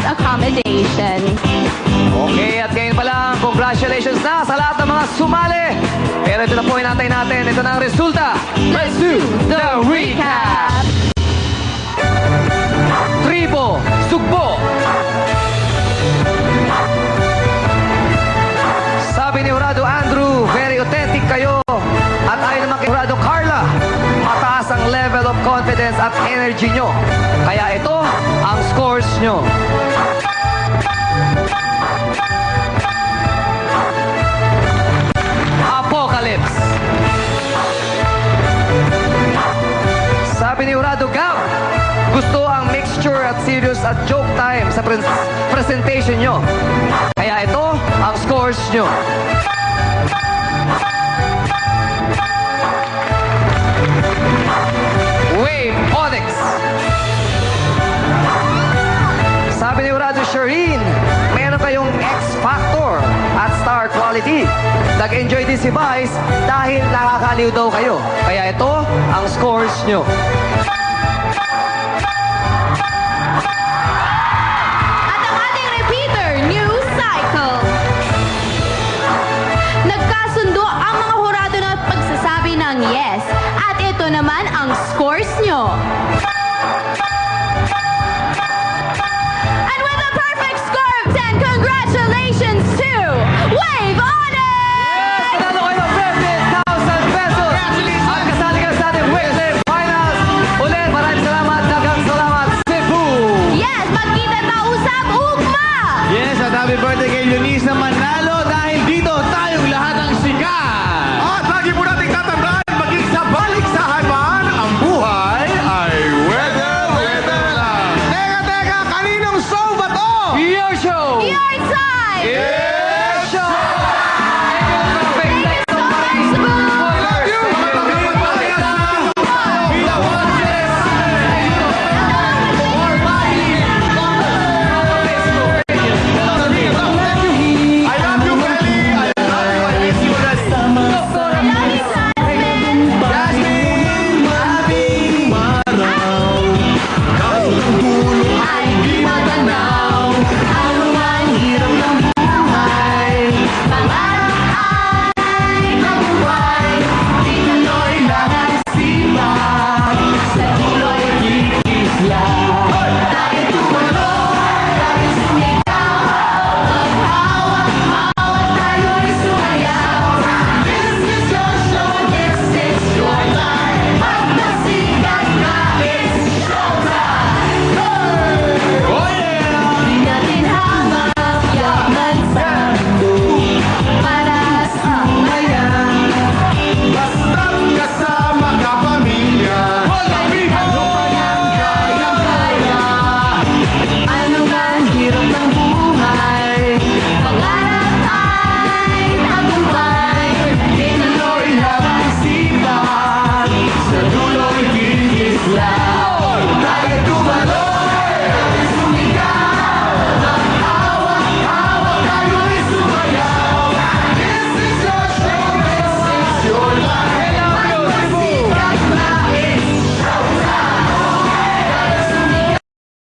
accommodation. Okay, at ngayon pa lang, congratulations na sa lahat ng mga sumali. Pero ito na po yung natay natin. Ito na ang resulta. Let's do the recap! Tribo, Sugbo. Sabi ni Jurado Andrew, very authentic kayo. At ayon naman kay Jurado Carla, mataas ang level of confidence at energy nyo. Kaya ito ang scores nyo. Apocalypse. Sabi ni Jurado Gab, gusto ang mixture at serious at joke time sa presentation nyo. Kaya ito ang scores nyo. Wave Onyx. Sabi ni Jurado Shireen, meron kayong X-Factor at star quality. Nag-enjoy din si Vice dahil nakakaliw daw kayo. Kaya ito ang scores nyo.